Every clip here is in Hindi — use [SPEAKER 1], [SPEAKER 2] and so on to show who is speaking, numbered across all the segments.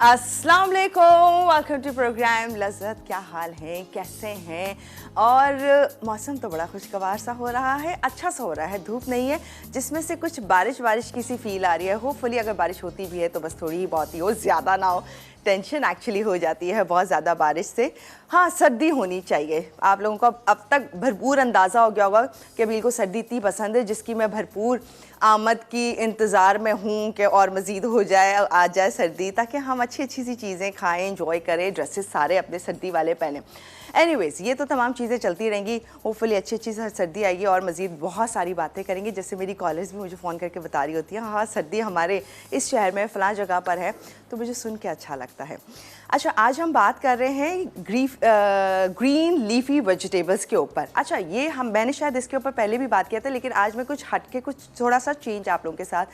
[SPEAKER 1] अस्सलाम वालेकुम, वेलकम टू प्रोग्राम लज़्ज़त। क्या हाल है, कैसे हैं? और मौसम तो बड़ा खुशगवार सा हो रहा है, अच्छा सा हो रहा है, धूप नहीं है जिसमें से कुछ बारिश बारिश की सी फील आ रही है। होपफुली अगर बारिश होती भी है तो बस थोड़ी ही बहुत ही हो, ज़्यादा ना हो। टेंशन एक्चुअली हो जाती है बहुत ज़्यादा बारिश से। हाँ, सर्दी होनी चाहिए। आप लोगों को अब तक भरपूर अंदाज़ा हो गया होगा कि अबील को सर्दी इतनी पसंद है जिसकी मैं भरपूर आमद की इंतज़ार में हूँ कि और मज़ीद हो जाए, आ जाए सर्दी, ताकि हम अच्छी अच्छी सी चीज़ें खाएं, इंजॉय करें, ड्रेसेस सारे अपने सर्दी वाले पहने। एनीवेज़, ये तो तमाम चीज़ें चलती रहेंगी। होपफुली अच्छी अच्छी सर्दी आएगी और मज़ीद बहुत सारी बातें करेंगे। जैसे मेरी कॉलेज भी मुझे फ़ोन करके बता रही होती है, हाँ सर्दी हमारे इस शहर में फ़लाँ जगह पर है, तो मुझे सुन के अच्छा लगता है। अच्छा, आज हम बात कर रहे हैं ग्रीन लीफी वेजिटेबल्स के ऊपर। अच्छा, ये मैंने शायद इसके ऊपर पहले भी बात किया था, लेकिन आज मैं कुछ हट के कुछ थोड़ा सा चेंज आप लोगों के साथ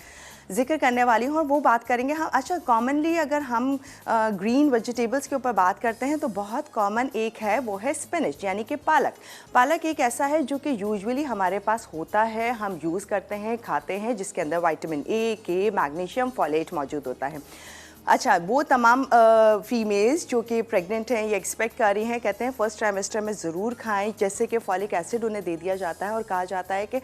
[SPEAKER 1] जिक्र करने वाली हूँ और वो बात करेंगे हम। अच्छा, कॉमनली अगर हम ग्रीन वेजिटेबल्स के ऊपर बात करते हैं तो बहुत कॉमन एक है, वो है स्पिनच, यानी कि पालक। पालक एक ऐसा है जो कि यूजुअली हमारे पास होता है, हम यूज़ करते हैं, खाते हैं, जिसके अंदर विटामिन ए, के, मैग्नीशियम, फोलेट मौजूद होता है। अच्छा, वो तमाम फीमेल्स जो कि प्रेग्नेंट हैं या एक्सपेक्ट कर रही हैं, कहते हैं फर्स्ट ट्राइमेस्टर में ज़रूर खाएं, जैसे कि फॉलिक एसिड उन्हें दे दिया जाता है और कहा जाता है कि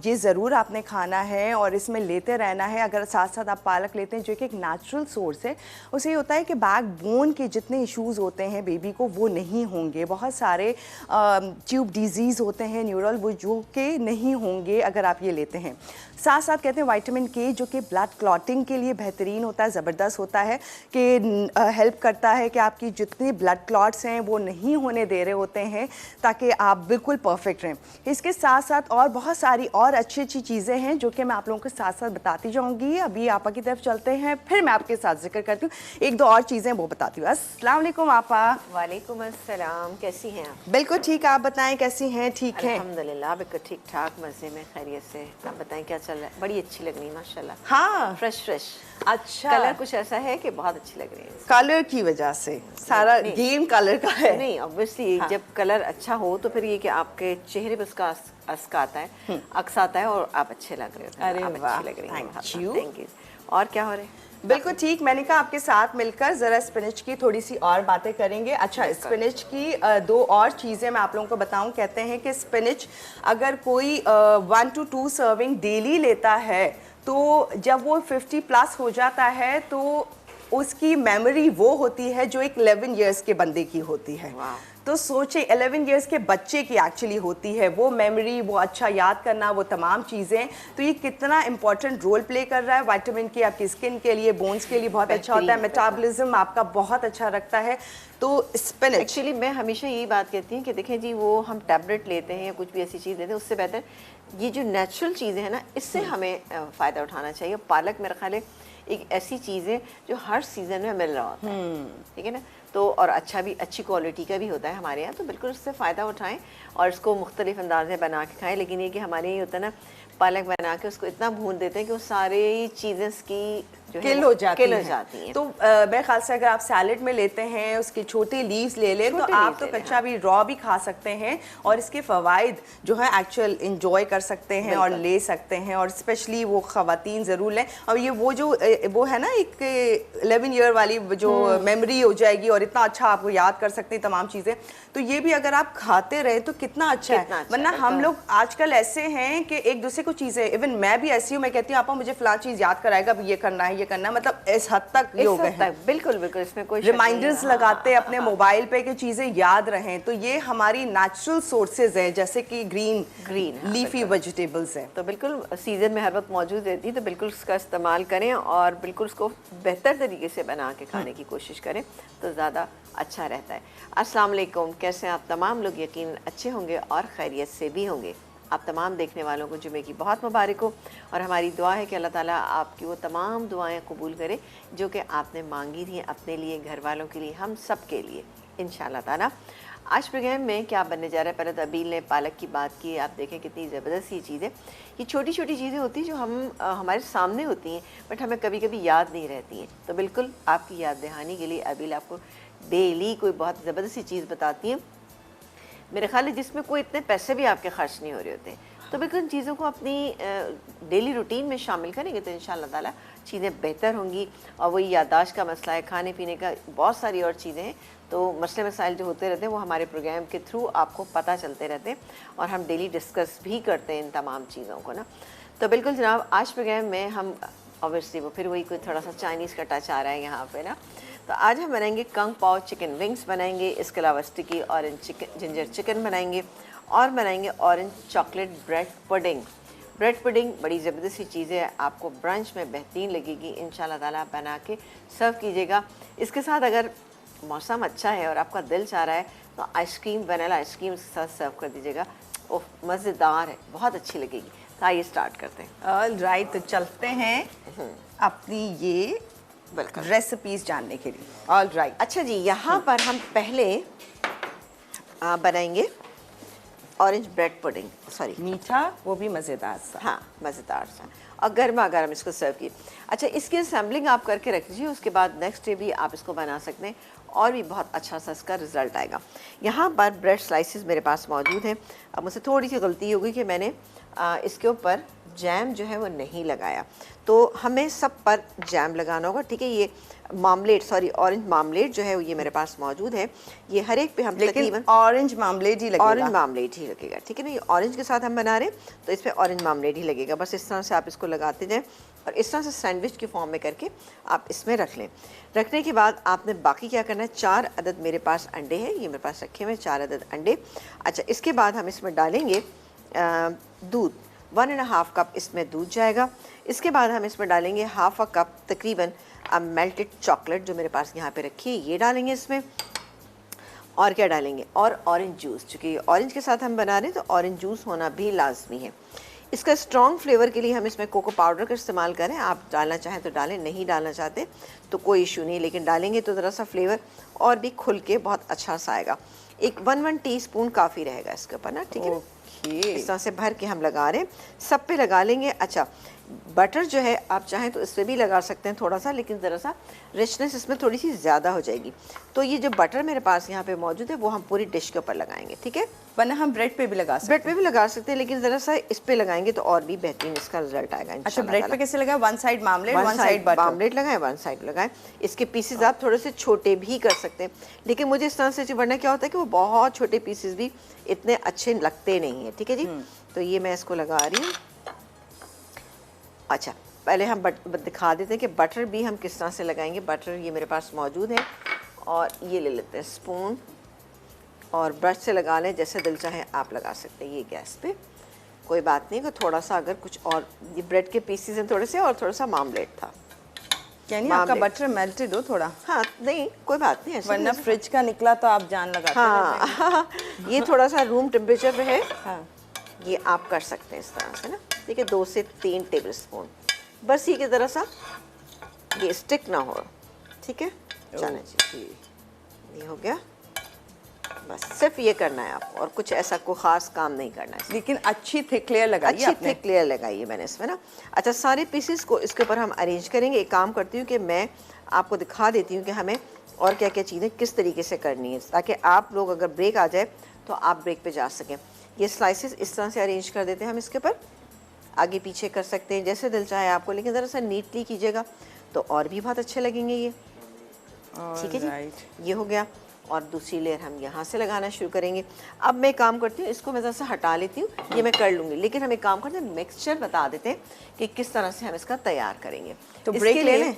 [SPEAKER 1] ये ज़रूर आपने खाना है और इसमें लेते रहना है। अगर साथ साथ आप पालक लेते हैं जो कि एक नेचुरल सोर्स है, उससे ये होता है कि बैक बोन के जितने इशूज़ होते हैं बेबी को वो नहीं होंगे। बहुत सारे ट्यूब डिजीज़ होते हैं न्यूरल, वो जो कि नहीं होंगे अगर आप ये लेते हैं। साथ साथ कहते हैं विटामिन के जो कि ब्लड क्लॉटिंग के लिए बेहतरीन होता है, ज़बरदस्त होता है, कि हेल्प करता है कि आपकी जितने ब्लड क्लॉट्स हैं वो नहीं होने दे रहे होते हैं, ताकि आप बिल्कुल परफेक्ट रहें। इसके साथ साथ और बहुत सारी और अच्छी अच्छी चीज़ें हैं जो कि मैं आप लोगों के साथ साथ बताती जाऊँगी। अभी आपा की तरफ चलते हैं, फिर मैं आपके साथ जिक्र करती हूँ, एक दो और चीज़ें वो बताती हूँ। अस्सलाम वालेकुम आपा।
[SPEAKER 2] वालेकुम अस्सलाम, कैसी हैं आप?
[SPEAKER 1] बिल्कुल ठीक, आप बताएं कैसी हैं? ठीक है
[SPEAKER 2] अल्हम्दुलिल्लाह, बिल्कुल ठीक ठाक, मज़े में, खैरियत से। आप बताएं क्या चल रहा है? बड़ी अच्छी लग रही है माशाल्लाह।
[SPEAKER 1] हाँ,
[SPEAKER 2] फ्रेश फ्रेश।
[SPEAKER 1] अच्छा,
[SPEAKER 2] कलर कुछ ऐसा है कि बहुत अच्छी लग रही है।
[SPEAKER 1] कलर की वजह से सारा गेम कलर का है।
[SPEAKER 2] नहीं, ऑब्वियसली
[SPEAKER 1] हाँ।
[SPEAKER 2] जब कलर अच्छा हो तो फिर ये कि आपके चेहरे पर उसका अस्क आता है, अक्स आता है और आप अच्छे लग रहे हो।
[SPEAKER 1] अरे
[SPEAKER 2] आप
[SPEAKER 1] वाह,
[SPEAKER 2] अच्छी लग रही हैं।
[SPEAKER 1] Thank you.
[SPEAKER 2] Thank you. और क्या हो रहा है?
[SPEAKER 1] बिल्कुल ठीक, मैंने कहा आपके साथ मिलकर ज़रा स्पिनच की थोड़ी सी और बातें करेंगे। अच्छा, स्पिनच की दो और चीज़ें मैं आप लोगों को बताऊं। कहते हैं कि स्पिनच अगर कोई 1 to 2 सर्विंग डेली लेता है तो जब वो 50 प्लस हो जाता है तो उसकी मेमोरी वो होती है जो एक 11 इयर्स के बंदे की होती है। तो सोचें, 11 इयर्स के बच्चे की एक्चुअली होती है वो मेमोरी, वो अच्छा याद करना, वो तमाम चीज़ें। तो ये कितना इंपॉर्टेंट रोल प्ले कर रहा है। विटामिन के आपकी स्किन के लिए, बोन्स के लिए बहुत अच्छा होता है, मेटाबॉलिज्म आपका बहुत अच्छा रखता है। तो स्पिनच
[SPEAKER 2] एक्चुअली मैं हमेशा यही बात कहती हूँ कि देखें जी, वो हम टैबलेट लेते हैं या कुछ भी ऐसी चीज़ लेते हैं, उससे बेहतर ये जो नेचुरल चीज़ें हैं ना, इससे हमें फ़ायदा उठाना चाहिए। पालक मेरा ख्याल है एक ऐसी चीज़ है जो हर सीज़न में मिल रहा होता है, ठीक है ना, तो और अच्छा भी, अच्छी क्वालिटी का भी होता है हमारे यहाँ, तो बिल्कुल उससे फ़ायदा उठाएं और इसको मुख्तलिफ अंदाज में बना के खाएं। लेकिन ये कि हमारे यहाँ होता है ना, पालक बना के उसको इतना भून देते हैं कि वो सारी चीज़ें की जो
[SPEAKER 1] किल हो जाती
[SPEAKER 2] हैं।
[SPEAKER 1] तो मेरे ख्याल से अगर आप सैलेड में लेते हैं, उसके छोटे लीव्स ले लें तो आप तो कच्चा भी रॉ भी खा सकते हैं और इसके फ़वाइद जो है एक्चुअल इंजॉय कर सकते हैं और ले सकते हैं। और स्पेशली वो ख़वातीन ज़रूर लें। और ये वो है ना, एक 11 ईयर वाली जो मेमोरी हो जाएगी और इतना अच्छा आपको याद कर सकते हैं तमाम चीज़ें। तो ये भी अगर आप खाते रहे तो कितना अच्छा है। वरना हम लोग आजकल ऐसे हैं कि एक दूसरे को चीज़ें, इवन मैं भी ऐसी हूँ, मैं कहती हूँ आपा मुझे फ़लाँ चीज़ याद कराएगा, ये करना है, ये करना है, मतलब इस हद तक ये हो गए हैं।
[SPEAKER 2] बिल्कुल बिल्कुल, इसमें कोई
[SPEAKER 1] रिमाइंडर्स लगाते अपने मोबाइल पे कि चीज़ें याद रहें। तो ये हमारी नेचुरल सोर्सेज हैं, जैसे कि ग्रीन लीफी वेजिटेबल्स हैं,
[SPEAKER 2] तो बिल्कुल सीज़न में हर वक्त मौजूद रहती है, तो बिल्कुल उसका इस्तेमाल करें और बिल्कुल उसको बेहतर तरीके से बना के खाने की कोशिश करें तो ज़्यादा अच्छा रहता है। अस्सलाम वालेकुम, कैसे आप तमाम लोग? यकीन अच्छे होंगे और खैरियत से भी होंगे। आप तमाम देखने वालों को जुमे की बहुत मुबारक हो और हमारी दुआ है कि अल्लाह ताला आपकी वो तमाम दुआएं कबूल करे जो कि आपने मांगी थी अपने लिए, घर वालों के लिए, हम सब के लिए इंशाअल्लाह ताला। आज प्रोग्राम में क्या बनने जा रहा है? पहले तो अबील ने पालक की बात की, आप देखें कितनी ज़बरदस्त ये चीज़ है। ये छोटी छोटी चीज़ें होती हैं जो हमारे सामने होती हैं बट हमें कभी कभी याद नहीं रहती हैं। तो बिल्कुल आपकी याद दहानी के लिए अबील आपको डेली कोई बहुत ज़बरदस्त सी चीज़ बताती हैं, मेरे ख्याल है जिसमें कोई इतने पैसे भी आपके खर्च नहीं हो रहे होते, तो बिल्कुल इन चीज़ों को अपनी डेली रूटीन में शामिल करेंगे तो इंशाल्लाह ताला चीज़ें बेहतर होंगी। और वही याददाश्त का मसला है, खाने पीने का, बहुत सारी और चीज़ें हैं। तो मसले मसाइल जो होते रहते हैं वो हमारे प्रोग्राम के थ्रू आपको पता चलते रहते हैं और हम डेली डिस्कस भी करते हैं इन तमाम चीज़ों को ना। तो बिल्कुल जनाब, आज प्रोग्राम में हम ऑब्वियसली वो फिर वही कोई थोड़ा सा चाइनीज़ का टच आ रहा है यहाँ पे ना। तो आज हम बनाएंगे कंग पाओ चिकन विंग्स बनाएंगे, इसके अलावा sticky orange chicken, ginger chicken बनाएंगे और बनाएंगे orange chocolate bread pudding. Bread pudding बड़ी ज़बरदस्त सी चीज़ है, आपको ब्रंच में बेहतरीन लगेगी। इंशाल्लाह ताला बना के सर्व कीजिएगा। इसके साथ अगर मौसम अच्छा है और आपका दिल चाह रहा है तो आइसक्रीम, वनीला आइसक्रीम के साथ सर्व कर दीजिएगा। ओह, मज़ेदार है, बहुत अच्छी लगेगी। तो आइए स्टार्ट करते हैं।
[SPEAKER 1] ऑल राइट, तो चलते हैं अपनी ये
[SPEAKER 2] बिल्कुल
[SPEAKER 1] रेसिपीज जानने के लिए। ऑल राइट,
[SPEAKER 2] अच्छा जी, यहाँ पर हम पहले बनाएंगे ऑरेंज ब्रेड पुडिंग, सॉरी
[SPEAKER 1] मीठा, वो भी मज़ेदार सा।
[SPEAKER 2] हाँ, मज़ेदार सा और गर्मा गर्म इसको सर्व किए। अच्छा, इसकी असेंबलिंग आप करके रख दीजिए, उसके बाद नेक्स्ट डे भी आप इसको बना सकते हैं और भी बहुत अच्छा सा इसका रिज़ल्ट आएगा। यहाँ पर ब्रेड स्लाइसेस मेरे पास मौजूद हैं। अब मुझसे थोड़ी सी गलती होगी कि मैंने इसके ऊपर जैम जो है वो नहीं लगाया, तो हमें सब पर जैम लगाना होगा। ठीक है, ये मामलेट, सॉरी ऑरेंज मामलेट जो है वो ये मेरे पास मौजूद है। ये हर एक पे हम तकरीबन
[SPEAKER 1] ऑरेंज मामलेट ही लगेगा।
[SPEAKER 2] ऑरेंज मामलेट ही लगेगा, ठीक है ना। ये ऑरेंज के साथ हम बना रहे हैं तो इस पर ऑरेंज मामलेट ही लगेगा। बस इस तरह से आप इसको लगाते जाएं और इस तरह से सैंडविच के फॉर्म में करके आप इसमें रख लें। रखने के बाद आपने बाकी क्या करना है, 4 अदद मेरे पास अंडे हैं, ये मेरे पास रखे हुए 4 अदद अंडे। अच्छा, इसके बाद हम इसमें डालेंगे दूध, 1.5 कप इसमें दूध जाएगा। इसके बाद हम इसमें डालेंगे 1/2 कप तकरीबन मेल्टेड चॉकलेट जो मेरे पास यहाँ पे रखी है, ये डालेंगे इसमें। और क्या डालेंगे, और ऑरेंज जूस, चूँकि ऑरेंज के साथ हम बना रहे हैं तो ऑरेंज जूस होना भी लाजमी है। इसका स्ट्रॉन्ग फ्लेवर के लिए हम इसमें कोको पाउडर का इस्तेमाल करें। आप डालना चाहें तो डालें, नहीं डालना चाहते तो कोई इशू नहीं, लेकिन डालेंगे तो ज़रा सा फ्लेवर और भी खुल के बहुत अच्छा सा आएगा। एक 1 टीस्पून काफ़ी रहेगा इसके ऊपर ना, ठीक है ना। इस तरह से भर के हम लगा रहे हैं, सब पे लगा लेंगे। अच्छा, बटर जो है आप चाहें तो इस पर भी लगा सकते हैं थोड़ा सा, लेकिन ज़रा सा रिचनेस इसमें थोड़ी सी ज़्यादा हो जाएगी। तो ये जो बटर मेरे पास यहाँ पे मौजूद है वो हम पूरी डिश के ऊपर लगाएंगे, ठीक है।
[SPEAKER 1] वरना हम ब्रेड पे भी लगा सकते हैं।
[SPEAKER 2] ब्रेड पे भी लगा सकते हैं, लेकिन ज़रा सा इस पे लगाएंगे तो और भी बेहतरीन इसका रिजल्ट आएगा।
[SPEAKER 1] अच्छा, ब्रेड पे कैसे लगाए? 1 side marmalade, 1 side butter.
[SPEAKER 2] Marmalade लगाएं, 1 साइड लगाएं। इसके पीसेस आप थोड़े से छोटे भी कर सकते हैं, लेकिन मुझे इस तरह से वरना क्या होता है कि वो बहुत छोटे पीसेस भी इतने अच्छे लगते नहीं है, ठीक है जी। तो ये मैं इसको लगा रही हूँ। अच्छा, पहले हम दिखा देते हैं कि बटर भी हम किस तरह से लगाएंगे। बटर ये मेरे पास मौजूद है और ये ले लेते हैं स्पून और ब्रश से लगा लें, जैसे दिल चाहे आप लगा सकते हैं। ये गैस पे कोई बात नहीं, कि थोड़ा सा अगर कुछ और, ये ब्रेड के पीसेस हैं थोड़े से और थोड़ा सा मामलेट था,
[SPEAKER 1] यानी आपका बटर मेल्टेड हो थोड़ा।
[SPEAKER 2] हाँ, नहीं कोई बात नहीं,
[SPEAKER 1] वरना फ्रिज का निकला तो आप जान लगाते हैं।
[SPEAKER 2] हाँ ये थोड़ा सा रूम टेम्परेचर पे है।
[SPEAKER 1] हाँ,
[SPEAKER 2] ये आप कर सकते हैं इस तरह से ना, ठीक है। 2 से 3 टेबल स्पून, बस ये की तरह सा ये स्टिक ना हो, ठीक है। जाने जी, ये हो गया। बस सिर्फ ये करना है आपको, और कुछ ऐसा कोई ख़ास काम नहीं करना है।
[SPEAKER 1] लेकिन अच्छी थिक लेयर लगाइए,
[SPEAKER 2] अच्छी थिक लेयर लगाइए मैंने इसमें ना। अच्छा, सारे पीसेस को इसके ऊपर हम अरेंज करेंगे। एक काम करती हूँ कि मैं आपको दिखा देती हूँ कि हमें और क्या क्या चीज़ें किस तरीके से करनी है, ताकि आप लोग अगर ब्रेक आ जाए तो आप ब्रेक पे जा सकें। ये स्लाइसेस इस तरह से अरेंज कर देते हैं हम इसके ऊपर, आगे पीछे कर सकते हैं जैसे दिल चाहे आपको, लेकिन ज़रा सा नीटली कीजिएगा तो और भी बहुत अच्छे लगेंगे ये, ठीक है जी। ये हो गया और दूसरी लेयर हम यहाँ से लगाना शुरू करेंगे। अब मैं काम करती हूँ, इसको मैं ज़रा सा हटा लेती हूँ, ये मैं कर लूँगी, लेकिन हम एक काम करते हैं, मिक्सचर बता देते हैं कि किस तरह से हम इसका तैयार करेंगे।
[SPEAKER 1] तो ब्रेक ले लें।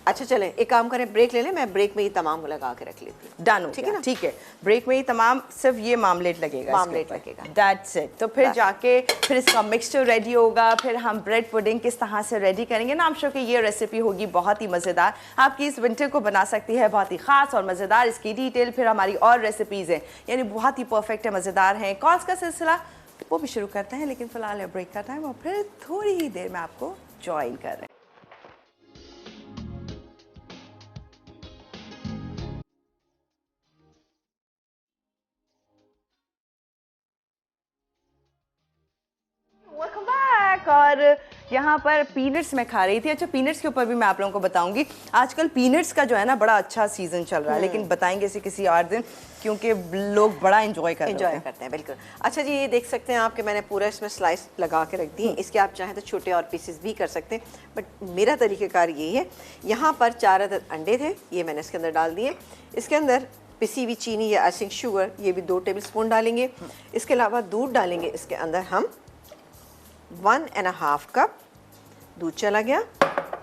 [SPEAKER 2] अच्छा चलें, एक काम करें, ब्रेक ले लें, मैं ब्रेक में ही तमाम लगा के रख लेती हूँ।
[SPEAKER 1] डन, ठीक है ना, ठीक है। ब्रेक में ही तमाम, सिर्फ ये मामलेट लगेगा,
[SPEAKER 2] मामलेट लगेगा,
[SPEAKER 1] दैट्स इट। तो फिर जाके फिर इसका मिक्सचर रेडी होगा, फिर हम ब्रेड पुडिंग किस तरह से रेडी करेंगे ना। आई एम श्योर कि ये रेसिपी होगी बहुत ही मज़ेदार, आपकी इस विंटर को बना सकती है बहुत ही ख़ास और मज़ेदार। इसकी डिटेल फिर हमारी और रेसिपीज़ हैं, यानी बहुत ही परफेक्ट है, मज़ेदार हैं। कॉल्स का सिलसिला वो भी शुरू करते हैं, लेकिन फ़िलहाल ब्रेक का टाइम और फिर थोड़ी ही देर में आपको ज्वाइन कर रहे हैं। बैक। और यहाँ पर पीनट्स मैं खा रही थी। अच्छा, पीनट्स के ऊपर भी मैं आप लोगों को बताऊंगी। आजकल पीनट्स का जो है ना बड़ा अच्छा सीजन चल रहा है, लेकिन बताएंगे इसे किसी और दिन, क्योंकि लोग बड़ा एंजॉय करते हैं।
[SPEAKER 2] बिल्कुल। अच्छा जी, ये देख सकते हैं आप कि मैंने पूरा इसमें स्लाइस लगा के रख दी है। इसके आप चाहें तो छोटे और पीसेस भी कर सकते हैं, बट मेरा तरीक़ाकार यही है। यहाँ पर 4 अदद अंडे थे, ये मैंने इसके अंदर डाल दिए। इसके अंदर पिसी हुई चीनी या आइसिंग शुगर, ये भी 2 टेबल स्पून डालेंगे। इसके अलावा दूध डालेंगे। इसके अंदर हम 1.5 कप दूध चला गया।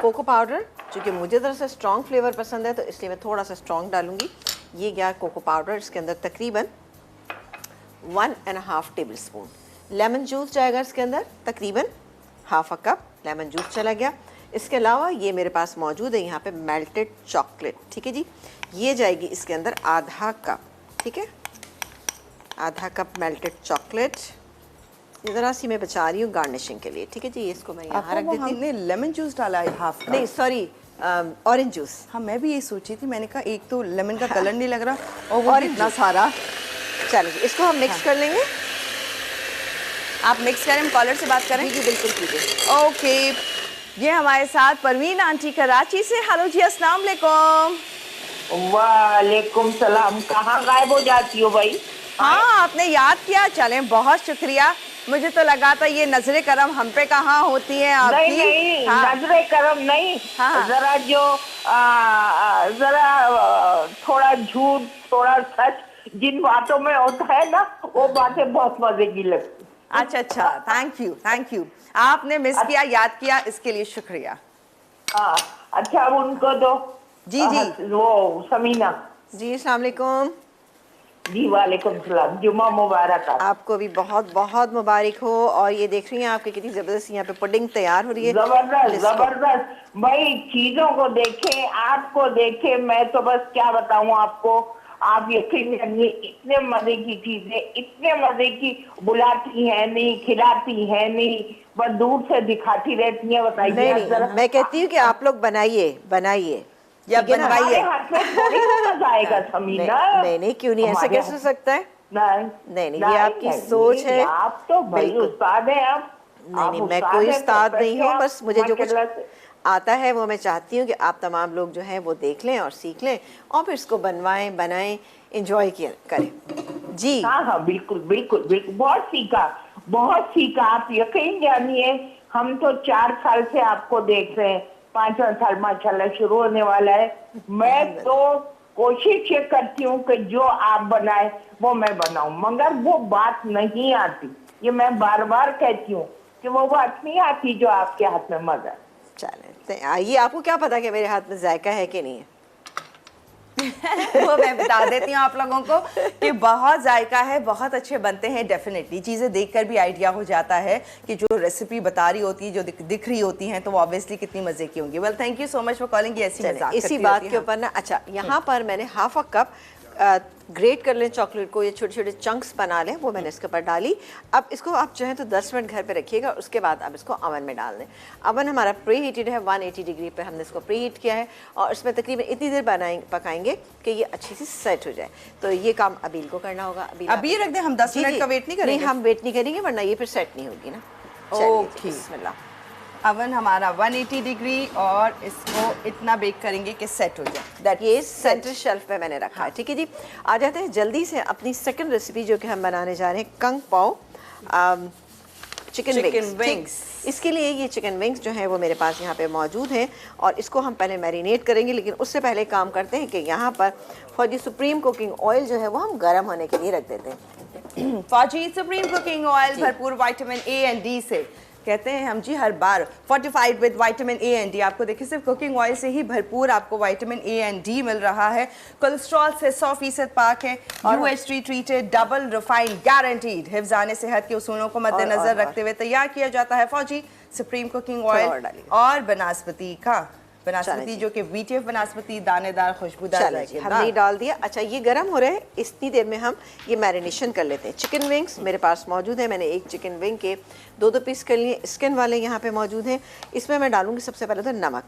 [SPEAKER 2] कोको पाउडर, चूँकि मुझे तरह से स्ट्रॉन्ग फ्लेवर पसंद है तो इसलिए मैं थोड़ा सा स्ट्रॉन्ग डालूंगी। ये गया कोको पाउडर। इसके अंदर तकरीबन 1.5 टेबल स्पून। लेमन जूस जाएगा इसके अंदर, तकरीबन ½ कप लेमन जूस चला गया। इसके अलावा ये मेरे पास मौजूद है यहाँ पे मेल्टेड चॉकलेट, ठीक है जी, ये जाएगी इसके अंदर ½ कप, ठीक है, ½ कप मेल्टेड चॉकलेट। ज़रा सी मैं बचा रही हूँ गार्निशिंग के लिए, ठीक है जी। इसको मैं यहाँ रख देती हूँ।
[SPEAKER 1] हमने लेमन जूस डाला है ½ कप।
[SPEAKER 2] नहीं सॉरी, ऑरेंज जूस।
[SPEAKER 1] हाँ, मैं भी यही सोची थी। मैंने कहा एक तो लेमन का कलर नहीं लग रहा और वो इतना सारा।
[SPEAKER 2] चलिए इसको हम मिक्स कर लेंगे।
[SPEAKER 1] आप मिक्स करें, कॉलर से बात करें।
[SPEAKER 2] जी बिल्कुल कीजिए।
[SPEAKER 1] ओके, ये हमारे साथ परवीन आंटी कराची से। हेलो जी, अस्सलाम वालेकुम।
[SPEAKER 3] वालेकुम सलाम। कहाँ गायब हो जाती हो भाई?
[SPEAKER 1] हाँ, आपने याद किया, चलें, बहुत शुक्रिया। मुझे तो लगा था ये नजरे करम हम पे कहाँ होती है आपकी।
[SPEAKER 3] नहीं नहीं,
[SPEAKER 1] हाँ।
[SPEAKER 3] नजरे करम नहीं।
[SPEAKER 1] हाँ।
[SPEAKER 3] जरा जो जरा थोड़ा झूठ थोड़ा सच जिन बातों में होता है ना, वो बातें बहुत मजे की लगती।
[SPEAKER 1] अच्छा अच्छा, थैंक यू। आपने मिस किया, याद किया, इसके लिए शुक्रिया।
[SPEAKER 3] हाँ अच्छा, अब उनको दो।
[SPEAKER 1] जी जी।
[SPEAKER 3] वो समीना
[SPEAKER 2] जी अस्सलाम वालेकुम।
[SPEAKER 3] जी वालेकुम सलाम। जुम्मा मुबारक।
[SPEAKER 2] आपको भी बहुत बहुत मुबारक हो। और ये देख रही हैं आपकी कितनी जबरदस्त यहाँ पे पुडिंग तैयार हो रही है।
[SPEAKER 3] जबरदस्त जबरदस्त भाई, चीजों को देखे, आपको देखे, मैं तो बस क्या बताऊं आपको। आप यकीन करिए, इतने मजे की चीजें, इतने मजे की, बुलाती है नहीं, खिलाती है नहीं, बस दूर से दिखाती रहती है। बताइए
[SPEAKER 2] नहीं, मैं कहती हूँ कि आप लोग बनाइए
[SPEAKER 1] या बनवाइए।
[SPEAKER 3] हाथ में थोड़ी मजा आएगा समीना।
[SPEAKER 2] नहीं, क्यों नहीं, ऐसा कैसे हो सकता है? नहीं, ये आपकी सोच है।
[SPEAKER 3] आप तो भाई उस्ताद हैं। आप
[SPEAKER 2] नहीं, मैं कोई उस्ताद नहीं हूँ, बस मुझे जो कुछ आता है वो मैं चाहती हूँ कि आप तमाम लोग जो हैं वो देख लें और सीख लें और फिर इसको बनाएं, एंजॉय करें। जी
[SPEAKER 3] हाँ, बिल्कुल बिल्कुल बिल्कुल। बहुत सीखा। आप यकीन जानिए, हम तो 4 साल से आपको देख रहे हैं, 5वां साल माशाल्लाह शुरू होने वाला है। मैं तो कोशिश ये करती हूँ कि जो आप बनाए वो मैं बनाऊं, मगर वो बात नहीं आती। ये मैं बार बार कहती हूँ कि वो बात नहीं आती जो आपके हाथ में मजा।
[SPEAKER 2] चलें, आइए, आपको क्या पता कि मेरे हाथ में जायका है कि नहीं है?
[SPEAKER 1] वो मैं बता देती हूँ आप लोगों को कि बहुत जायका है, बहुत अच्छे बनते हैं। डेफिनेटली चीज़ें देखकर भी आइडिया हो जाता है कि जो रेसिपी बता रही होती है, जो दिख रही होती हैं, तो वो ऑब्वियसली कितनी मजे की होंगी। Well, thank you so much for calling.
[SPEAKER 2] इसी बात के ऊपर ना, अच्छा, यहाँ पर मैंने ½ कप ग्रेट कर लें चॉकलेट को, ये छोटे छोटे चंक्स बना लें, वो मैंने इसके ऊपर डाली। अब इसको आप चाहें तो 10 मिनट घर पे रखिएगा, उसके बाद आप इसको अवन में डाल दें। अवन हमारा प्री हीटेड है, 180 डिग्री पे हमने इसको प्री हीट किया है और इसमें तकरीबन इतनी देर पकाएंगे कि ये अच्छी सी सेट हो जाए। तो ये काम अबील को करना होगा।
[SPEAKER 1] अभी रख दें हम 10 मिनट का वेट नहीं करेंगे?
[SPEAKER 2] नहीं, हम वेट नहीं करेंगे, वरना ये फिर सेट नहीं होगी ना।
[SPEAKER 1] ओके, बिस्मिल्लाह। अवन हमारा 180 डिग्री और इसको इतना बेक करेंगे कि सेट हो जाए।
[SPEAKER 2] ये सेंटर शेल्फ पे मैंने रखा है, ठीक है जी। आ जाते हैं जल्दी से अपनी सेकंड रेसिपी जो कि हम बनाने जा रहे हैं, कंग पाओ चिकन विंग्स। इसके लिए ये चिकन विंग्स जो है वो मेरे पास यहाँ पे मौजूद हैं और इसको हम पहले मैरिनेट करेंगे, लेकिन उससे पहले काम करते हैं कि यहाँ पर फौजी सुप्रीम कुकिंग ऑयल जो है वो हम गर्म होने के लिए रख देते हैं।
[SPEAKER 1] फौजी सुप्रीम कुकिंग ऑयल भरपूर विटामिन ए एंड डी से, कहते हैं हम जी हर बार, fortified with vitamin A and D. आपको देखिए सिर्फ कुकिंग ऑयल से ही भरपूर आपको विटामिन ए एंड डी मिल रहा है। कोलेस्ट्रॉल से 100% पाक है, UHT treated, double refined, guaranteed. हिफ्ज़ाने सेहत के उसूलों को मद्देनजर रखते हुए तैयार किया जाता है फौजी सुप्रीम कुकिंग ऑयल और बनास्पति का। बनास्पति जो कि VTF बनास्पति, दानेदार खुशबूदार।
[SPEAKER 2] हमने डाल दिया। अच्छा, ये गर्म हो रहा है, इतनी देर में हम ये मैरिनेशन कर लेते हैं। चिकन विंग्स मेरे पास मौजूद है, मैंने एक चिकन विंग के 2 पीस कर लिए, स्किन वाले यहाँ पे मौजूद हैं। इसमें मैं डालूंगी सबसे पहले तो नमक,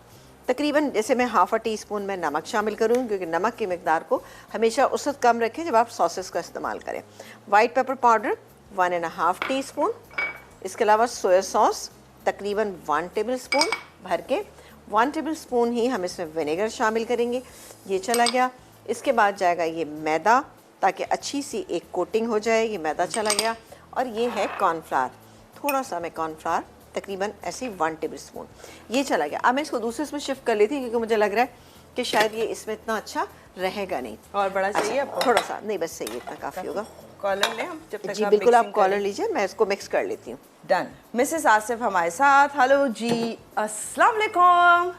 [SPEAKER 2] तकरीबन जैसे मैं ½ टीस्पून में नमक शामिल करूँगी, क्योंकि नमक की मिकदार को हमेशा उस वक्त कम रखें जब आप सॉसेस का इस्तेमाल करें। White pepper powder 1.5 teaspoon. इसके अलावा सोया सॉस तकरीबन 1 टेबल स्पून भर के 1 टेबल स्पून ही हम इसमें विनेगर शामिल करेंगे। ये चला गया। इसके बाद जाएगा ये मैदा, ताकि अच्छी सी एक कोटिंग हो जाए। ये मैदा चला गया। और ये है कॉर्नफ्लावर, थोड़ा सा मैं कॉर्नफ्लावर तकरीबन ऐसे 1 टेबल स्पून ये चला गया। अब मैं इसको दूसरे इसमें शिफ्ट कर लेती हूँ, क्योंकि मुझे लग रहा है कि शायद ये इसमें इतना अच्छा रहेगा नहीं।
[SPEAKER 1] और बड़ा चाहिए आपको?
[SPEAKER 2] थोड़ा सा नहीं, बस सही, इतना काफ़ी होगा।
[SPEAKER 1] कॉलर लें हम जब तक
[SPEAKER 2] जी
[SPEAKER 1] आप
[SPEAKER 2] बिल्कुल, आप
[SPEAKER 1] mixing
[SPEAKER 2] कॉलर
[SPEAKER 1] करें।
[SPEAKER 2] लीजिए, मैं इसको मिक्स कर लेती हूँ।
[SPEAKER 1] डन। मिसेस आसिफ हमारे साथ। हेलो जी, अस्सलाम वालेकुम।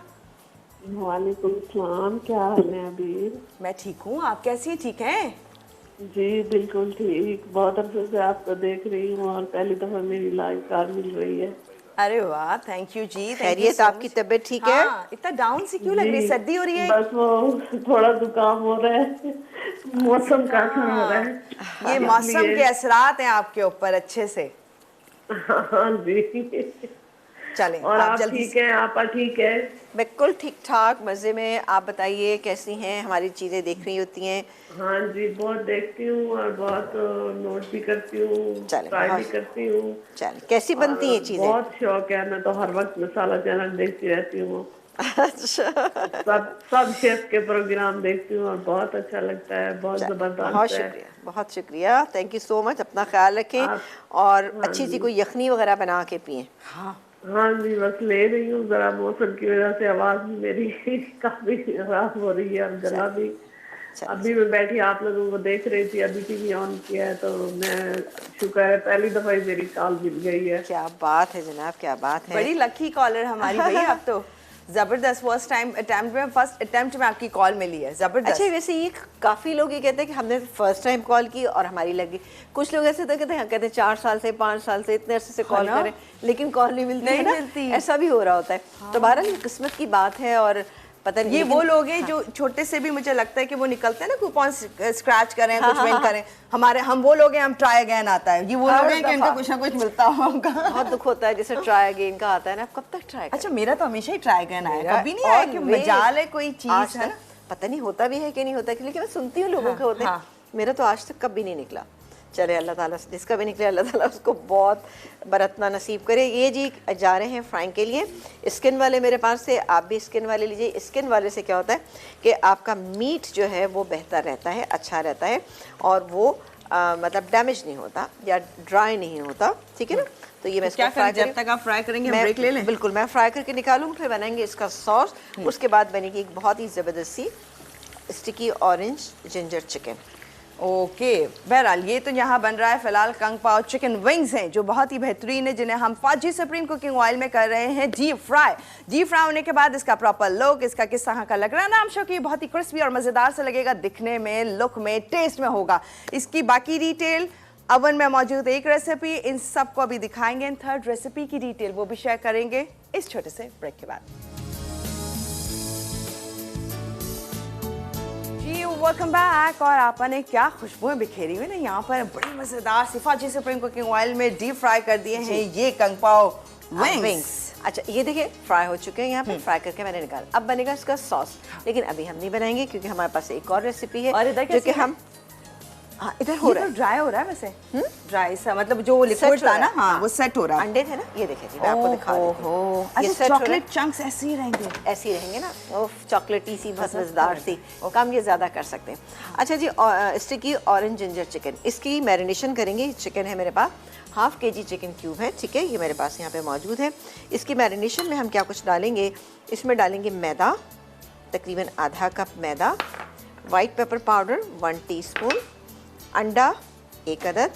[SPEAKER 4] वालेकुम सलाम, क्या हाल है अभी?
[SPEAKER 1] मैं ठीक हूँ, आप कैसी हैं? ठीक हैं?
[SPEAKER 4] जी बिल्कुल ठीक, बहुत अरसे से आपको देख रही हूँ और पहली दफा मेरी लाइव कार मिल रही है।
[SPEAKER 1] अरे वाह, थैंक यू जी।
[SPEAKER 2] खैरियत, आपकी तबीयत ठीक है?
[SPEAKER 1] हाँ, इतना डाउन सी क्यों लग रही है?
[SPEAKER 4] जी,
[SPEAKER 1] सर्दी हो रही है?
[SPEAKER 4] बस वो थोड़ा जुकाम हो रहा है, मौसम का असर हो रहा है।
[SPEAKER 1] ये मौसम
[SPEAKER 4] इसलिए-
[SPEAKER 1] के असरात हैं आपके ऊपर अच्छे से।
[SPEAKER 4] हाँ जी।
[SPEAKER 1] चलें,
[SPEAKER 4] और आप
[SPEAKER 1] जल्दी
[SPEAKER 4] ठीक है? आपा ठीक है?
[SPEAKER 2] बिल्कुल ठीक ठाक, मज़े में। आप बताइए कैसी हैं? हमारी चीज़ें देख रही होती हैं?
[SPEAKER 4] हाँ जी, बहुत देखती हूँ और बहुत नोट भी करती हूँ,
[SPEAKER 2] चलें,
[SPEAKER 4] ट्राई भी
[SPEAKER 2] बहुत-
[SPEAKER 4] करती हूँ।
[SPEAKER 2] चल, कैसी बनती हैं चीज़ें?
[SPEAKER 4] बहुत शौक है, मैं तो हर वक्त मसाला चैनल देखती रहती हूँ।
[SPEAKER 2] अच्छा,
[SPEAKER 4] सब शेफ के प्रोग्राम देखती हूँ और बहुत अच्छा लगता है, बहुत
[SPEAKER 2] बहुत
[SPEAKER 4] जबरदस्त है।
[SPEAKER 2] शुक्रिया, बहुत शुक्रिया, थैंक यू सो मच। अपना ख्याल रखें और अच्छी सी कोई यखनी वगैरह बना के पिएं।
[SPEAKER 4] हाँ जी, बस ले रही हूँ, जरा मौसम की वजह से आवाज भी मेरी काफी खराब हो रही है और गला भी। अभी मैं बैठी आप लोगों को देख रही थी, अभी टीवी ऑन किया है तो मैं, शुक्र है पहली दफा ही मेरी कॉल मिल गई है।
[SPEAKER 2] क्या बात है जनाब, क्या बात है।
[SPEAKER 1] बड़ी लकी कॉलर हमारी भैया आप तो। जबरदस्त, फर्स्ट अटेम्प्ट में आपकी कॉल मिली है, जबरदस्त।
[SPEAKER 2] अच्छा, वैसे ये काफ़ी लोग ये कहते हैं कि हमने फर्स्ट टाइम कॉल की और हमारी लगी। कुछ लोग ऐसे तो कहते हैं 4 साल से 5 साल से इतने अरसे से कॉल
[SPEAKER 1] ना?
[SPEAKER 2] करें लेकिन कॉल नहीं मिलती
[SPEAKER 1] नहीं
[SPEAKER 2] है ना?
[SPEAKER 1] मिलती।
[SPEAKER 2] ऐसा भी हो रहा होता है। तो बहरहाल ये किस्मत की बात है और पता नहीं।
[SPEAKER 1] ये
[SPEAKER 2] लेकिन-
[SPEAKER 1] वो लोग हैं जो छोटे से भी मुझे लगता है कि वो निकलते हैं ना, कूपन स्क्रैच करें, कुछ विन करें। हम वो लोग हैं, हम ट्राई अगेन आता है। ये वो
[SPEAKER 2] हर
[SPEAKER 1] लोग हैं कि इनको
[SPEAKER 2] दफा।
[SPEAKER 1] कुछ ना कुछ मिलता हो हमका।
[SPEAKER 2] बहुत दुख होता है जैसे ट्राई अगेन का आता है ना, आप कब तक ट्राई
[SPEAKER 1] अच्छा, मेरा तो हमेशा ही ट्राई अगेन आया, कभी नहीं आया कि मजाल है कोई चीज है ना।
[SPEAKER 2] पता नहीं होता भी है कि नहीं होता, लेकिन मैं सुनती हूँ लोगों
[SPEAKER 1] हाँ,
[SPEAKER 2] के होते हैं।
[SPEAKER 1] हाँ।
[SPEAKER 2] मेरा तो आज तक कभी नहीं निकला। चले, अल्लाह ताला से जिसका भी निकले अल्लाह ताला उसको बहुत बरतना नसीब करे। ये जी जा रहे हैं फ्राइंग के लिए। स्किन वाले मेरे पास से, आप भी स्किन वाले लीजिए। स्किन वाले से क्या होता है कि आपका मीट जो है वो बेहतर रहता है, अच्छा रहता है और वो मतलब डैमेज नहीं होता या ड्राई नहीं होता, ठीक है ना। तो ये मैं
[SPEAKER 1] क्या करें जब तक आप फ्राई करेंगे? हम ब्रेक ले लें?
[SPEAKER 2] बिल्कुल, मैं फ्राई करके निकालूँ, फिर बनाएंगे इसका सॉस। उसके बाद बनेगी एक बहुत ही ज़बरदस्त सी sticky orange ginger chicken.
[SPEAKER 1] Okay, बहरहाल ये तो यहाँ बन रहा है फिलहाल कंग पाओ चिकन विंग्स हैं जो बहुत ही बेहतरीन है, जिन्हें हम 5G सुप्रीम कुकिंग ऑयल में कर रहे हैं डीप फ्राई। डीप फ्राई होने के बाद इसका प्रॉपर लुक, इसका किस तरह का लग रहा है ना, हम शो कि बहुत ही क्रिस्पी और मज़ेदार से लगेगा, दिखने में, लुक में, टेस्ट में होगा। इसकी बाकी डिटेल ओवन में मौजूद एक रेसिपी, इन सबको अभी दिखाएंगे। थर्ड रेसिपी की डिटेल वो भी शेयर करेंगे इस छोटे से ब्रेक के बाद। Welcome back. और आपने क्या खुशबुएं बिखेरी हुई ना यहाँ पर, बड़ी मजेदार सिफाजी सुप्रीम कुकिंग ऑयल में डीप फ्राई कर दिए हैं ये कंग पाओ विंग्स।
[SPEAKER 2] अच्छा, ये देखिए फ्राई हो चुके हैं यहाँ पे, फ्राई करके मैंने निकाला। अब बनेगा इसका सॉस, लेकिन अभी हम नहीं बनाएंगे क्योंकि हमारे पास एक और रेसिपी है
[SPEAKER 1] और इधर
[SPEAKER 2] जो कि
[SPEAKER 1] कैसी है?
[SPEAKER 2] हम हाँ इधर हो रहा है।
[SPEAKER 1] ड्राई हो रहा है वैसे, ड्राई सा मतलब जो लिक्विड था ना, हाँ वो सेट हो रहा है।
[SPEAKER 2] अंडे थे ना, ये देखिए जी मैं आपको दिखा देती हूँ। ये
[SPEAKER 1] अच्छा,
[SPEAKER 2] set हो रहा है।
[SPEAKER 1] चॉकलेट चंक्स ऐसे ही रहेंगे।
[SPEAKER 2] ऐसी रहेंगे ना, वो चॉकलेटी सी मजेदार सी, कम ये ज़्यादा कर सकते हैं। अच्छा जी, स्टिकी ऑरेंज जिंजर चिकन, इसकी मैरिनेशन करेंगे। चिकन है मेरे पास, हाफ केजी चिकन क्यूब है, ठीक है, ये मेरे पास यहाँ पे मौजूद है। इसकी मैरिनेशन में हम क्या कुछ डालेंगे, इसमें डालेंगे मैदा, तकरीबन आधा कप मैदा, वाइट पेपर पाउडर 1 टीस्पून, अंडा 1 अदद,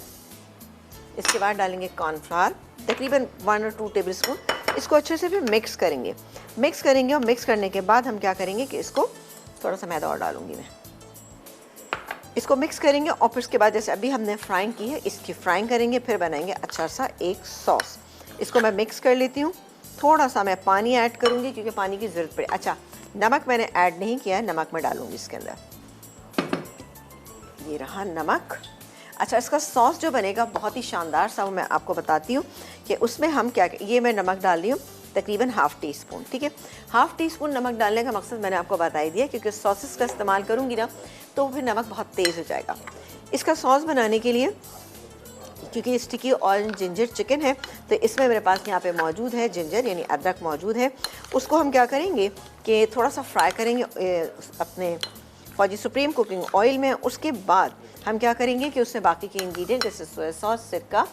[SPEAKER 2] इसके बाद डालेंगे कॉर्नफ्लावर तकरीबन 1 और 2 टेबल स्पून। इसको अच्छे से फिर मिक्स करेंगे और मिक्स करने के बाद हम क्या करेंगे कि इसको थोड़ा सा मैदा और डालूंगी मैं, इसको मिक्स करेंगे और फिर उसके बाद जैसे अभी हमने फ्राइंग की है इसकी फ्राइंग करेंगे, फिर बनाएंगे अच्छा सा एक सॉस। इसको मैं मिक्स कर लेती हूँ, थोड़ा सा मैं पानी ऐड करूँगी क्योंकि पानी की ज़रूरत पड़े। अच्छा, नमक मैंने ऐड नहीं किया है, नमक मैं डालूँगी इसके अंदर, ये रहा नमक। अच्छा, इसका सॉस जो बनेगा बहुत ही शानदार सा, वो मैं आपको बताती हूँ कि उसमें हम क्या, ये मैं नमक डाल रही हूँ तकरीबन हाफ़ टी स्पून, ठीक है। हाफ़ टी स्पून नमक डालने का मकसद मैंने आपको बता ही दिया, क्योंकि सॉसेस का इस्तेमाल करूँगी ना तो फिर नमक बहुत तेज़ हो जाएगा। इसका सॉस बनाने के लिए क्योंकि ये स्टिकी ऑरेंज जिंजर चिकन है, तो इसमें मेरे पास यहाँ पे मौजूद है जिंजर यानी अदरक मौजूद है। उसको हम क्या करेंगे कि थोड़ा सा फ्राई करेंगे अपने फौजी सुप्रीम कुकिंग ऑयल में। उसके बाद हम क्या करेंगे कि उसमें बाकी के इंग्रेडिएंट जैसे सोया सॉस, सिरका,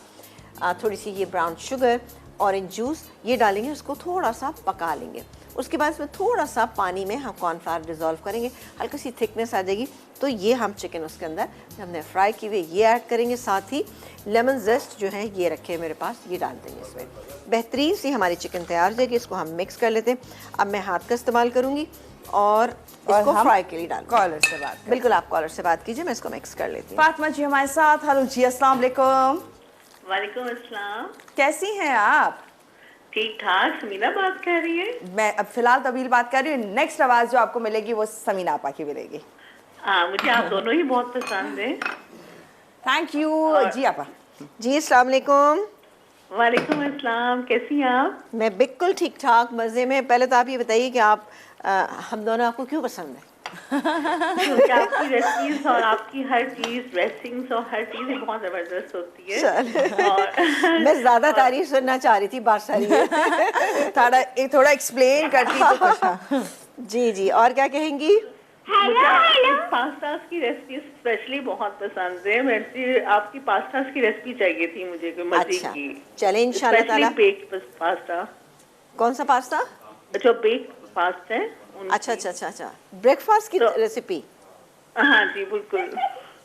[SPEAKER 2] थोड़ी सी ये ब्राउन शुगर, ऑरेंज जूस ये डालेंगे, उसको थोड़ा सा पका लेंगे। उसके बाद इसमें थोड़ा सा पानी में हम कॉर्नफ्लावर डिज़ोल्व करेंगे, हल्की सी थिकनेस आ जाएगी, तो ये हम चिकन उसके अंदर हमने फ्राई किए हुए ये ऐड करेंगे। साथ ही लेमन जेस्ट जो है ये रखे हैं मेरे पास, ये डाल देंगे इसमें। बेहतरीन सी हमारी चिकन तैयार हो जाएगी। इसको हम मिक्स कर लेते हैं। अब मैं हाथ का इस्तेमाल करूँगी और इसको फ्राई के लिए डाल
[SPEAKER 1] कॉलर से बात करें।
[SPEAKER 2] बिल्कुल, आप कॉलर से बात कीजिए, मैं इसको मिक्स कर लेती हूँ।
[SPEAKER 1] फातिमा जी हमारे साथ। हेलो जी, अस्सलाम वालेकुम।
[SPEAKER 5] वालेकुम अस्सलाम।
[SPEAKER 1] कैसी हैं आप?
[SPEAKER 5] ठीक ठाक। समीना बात कर रही है?
[SPEAKER 1] मैं अब फिलहाल तबील बात कर रही हूँ। नेक्स्ट आवाज़ जो आपको मिलेगी वो समीना आपा की मिलेगी।
[SPEAKER 5] हाँ, मुझे आप दोनों ही बहुत पसंद हैं।
[SPEAKER 1] थैंक यू जी आपा।
[SPEAKER 2] जी अस्सलाम वालेकुम।
[SPEAKER 5] वालेकुम अस्सलाम, कैसी हैं आप?
[SPEAKER 2] मैं बिल्कुल ठीक ठाक मज़े में। पहले तो आप ये बताइए कि आप हम दोनों आपको क्यों पसंद है?
[SPEAKER 5] क्योंकि आपकी रेसिपीज और आपकी हर चीज, ड्रेसिंग्स और हर चीज बहुत जबरदस्त होती है। और
[SPEAKER 2] मैं ज़्यादा तारीफ सुनना चाह रही थी, बात सारी है।
[SPEAKER 1] थोड़ा एक्सप्लेन करती तो कुछ था।
[SPEAKER 2] जी जी, और क्या कहेंगी?
[SPEAKER 5] मुझे आपकी पास्तास की रेसिपी स्पेशली बहुत पसंद है। मुझे आपकी पास्तास की रेसिपी चाहिए थी मुझे, कोई मजे
[SPEAKER 2] अच्छा,
[SPEAKER 5] की।
[SPEAKER 2] चलें इंशाल्लाह ताला।
[SPEAKER 5] Baked pasta.
[SPEAKER 2] कौन सा पास्ता?
[SPEAKER 5] जो बेक्ड पास्ता है उनकी।
[SPEAKER 2] अच्छा, ब्रेकफास्ट की रेसिपी।
[SPEAKER 5] हाँ जी, बिल्कुल।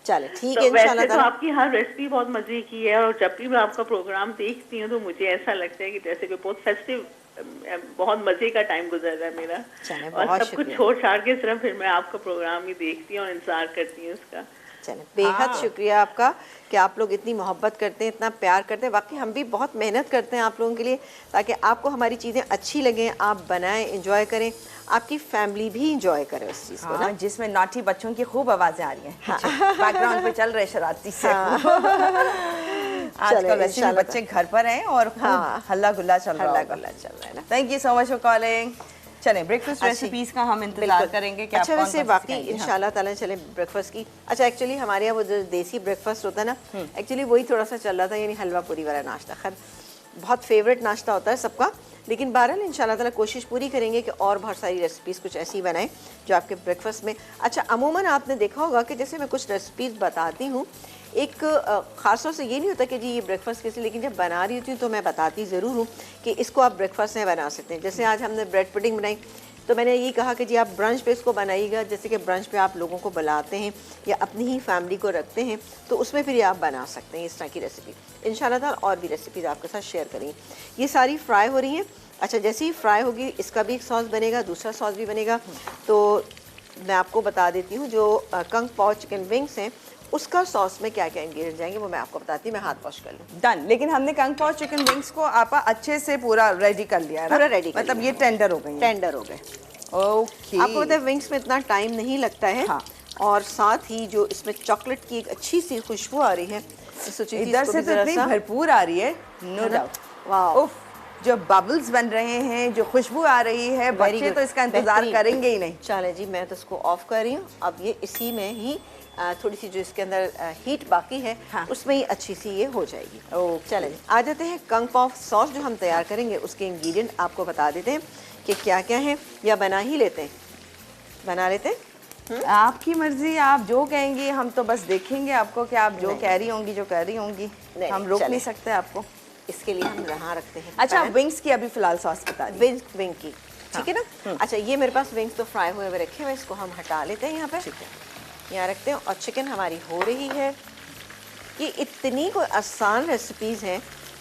[SPEAKER 2] चले ठीक
[SPEAKER 5] तो
[SPEAKER 2] है इंशाल्लाह
[SPEAKER 5] वैसे तो
[SPEAKER 2] ताला।
[SPEAKER 5] आपकी हर रेसिपी बहुत मजे की है, और जब भी मैं आपका प्रोग्राम देखती हूँ तो मुझे ऐसा लगता है कि जैसे कि बहुत फेस्टिव, बहुत मजे का टाइम गुजर रहा है मेरा।
[SPEAKER 2] चले,
[SPEAKER 5] और
[SPEAKER 2] बहुत
[SPEAKER 5] सब कुछ
[SPEAKER 2] शुक्रिया।
[SPEAKER 5] छोड़ छाड़ के सिर्फ फिर मैं आपका प्रोग्राम ही देखती हूँ और इंतजार करती हूँ उसका।
[SPEAKER 2] चलें, बेहद शुक्रिया आपका कि आप लोग इतनी मोहब्बत करते हैं, इतना प्यार करते हैं। वाकई हम भी बहुत मेहनत करते हैं आप लोगों के लिए, ताकि आपको हमारी चीज़ें अच्छी लगें, आप बनाएं, एंजॉय करें, आपकी फैमिली भी इंजॉय करे उस चीज़ को ना।
[SPEAKER 1] जिसमें नॉटी बच्चों की खूब आवाजें आ रही हैं। बैकग्राउंड पे चल रहे शरारती से। आजकल वैसे भी बच्चे घर पर हैं और हल्ला गुल्ला चल रहा
[SPEAKER 2] है ना।
[SPEAKER 1] Thank you so much for calling. चलें ब्रेकफास्ट रेसिपीज का हम इंतजार करेंगे कि
[SPEAKER 2] अच्छा,
[SPEAKER 1] आप
[SPEAKER 2] वैसे
[SPEAKER 1] कौन-कौन सी
[SPEAKER 2] बाकी
[SPEAKER 1] सिखाएंगे।
[SPEAKER 2] इंशाल्लाह ताला चले ब्रेकफास्ट की। अच्छा, एक्चुअली हमारे यहाँ वो जो देसी ब्रेकफास्ट होता है ना, एक्चुअली वही थोड़ा सा चल रहा था, यानी हलवा पूरी वाला नाश्ता। खैर बहुत फेवरेट नाश्ता होता है सबका, लेकिन बहरहाल इंशाल्लाह ताला कोशिश पूरी करेंगे कि और बहुत सारी रेसिपीज़ कुछ ऐसी बनाएं जो आपके ब्रेकफास्ट में। अच्छा, अमूमन आपने देखा होगा कि जैसे मैं कुछ रेसिपीज़ बताती हूँ, एक ख़ास तौर से ये नहीं होता कि जी ये ब्रेकफास्ट कैसे, लेकिन जब बना रही होती हूँ तो मैं बताती ज़रूर हूँ कि इसको आप ब्रेकफास्ट में बना सकते हैं। जैसे आज हमने ब्रेड पुडिंग बनाई, तो मैंने ये कहा कि जी आप ब्रंच पे इसको बनाइएगा। जैसे कि ब्रंच पे आप लोगों को बुलाते हैं या अपनी ही फैमिली को रखते हैं, तो उसमें फिर ये आप बना सकते हैं इस तरह की रेसिपी। इंशाल्लाह ताला और भी रेसिपीज़ आपके साथ शेयर करेंगे। ये सारी फ्राई हो रही हैं। अच्छा, जैसे ही फ्राई होगी इसका भी एक सॉस बनेगा, दूसरा सॉस भी बनेगा। तो मैं आपको बता देती हूँ, जो कंग पाओ चिकन विंग्स हैं उसका सॉस में क्या क्या इंग्रेडिएंट जाएंगे वो मैं आपको बताती हूँ। मैं हाथ वॉश कर लूँ।
[SPEAKER 1] डन। लेकिन हमने कंग पाओ चिकन विंग्स को आपा अच्छे से पूरा रेडी कर लिया है ना?
[SPEAKER 2] पूरा रेडी,
[SPEAKER 1] मतलब ये टेंडर हो गई,
[SPEAKER 2] टेंडर हो गए।
[SPEAKER 1] ओके।
[SPEAKER 2] आपको पता है विंग्स में इतना टाइम नहीं लगता है।
[SPEAKER 1] हाँ।
[SPEAKER 2] और साथ ही जो इसमें चॉकलेट की एक अच्छी सी खुशबू आ रही है,
[SPEAKER 1] इधर से तो इतनी भरपूर आ रही है, नो डाउट।
[SPEAKER 2] वाह,
[SPEAKER 1] उफ, जो बबल्स बन रहे हैं, जो खुशबू आ रही है, बच्चे तो इसका इंतजार करेंगे ही नहीं।
[SPEAKER 2] चले जी, मैं तो इसको ऑफ कर रही हूँ। अब ये इसी में ही थोड़ी सी जो इसके अंदर हीट बाकी है,
[SPEAKER 1] हाँ।
[SPEAKER 2] उसमें ही अच्छी सी ये हो जाएगी।
[SPEAKER 1] ओके।
[SPEAKER 2] चलें जी, आ जाते हैं कंग पाओ सॉस जो हम तैयार करेंगे उसके इंग्रेडिएंट आपको बता देते हैं कि क्या क्या है, या बना ही लेते हैं, बना लेते हैं।
[SPEAKER 1] आपकी मर्जी, आप जो कहेंगे हम तो बस देखेंगे आपको कि आप जो कह रही होंगी, जो कह रही होंगी, हम रोक नहीं सकते आपको।
[SPEAKER 2] इसके लिए हम यहाँ रखते हैं।
[SPEAKER 1] अच्छा, विंग्स की अभी फिलहाल सॉस बता दी।
[SPEAKER 2] विंग की, ठीक है ना। अच्छा, ये मेरे पास विंग्स तो फ्राई हुए हुए रखे हुए, इसको हम हटा लेते हैं यहाँ पे, यहाँ रखते हैं। और चिकन हमारी हो रही है। ये इतनी कोई आसान रेसिपीज़ हैं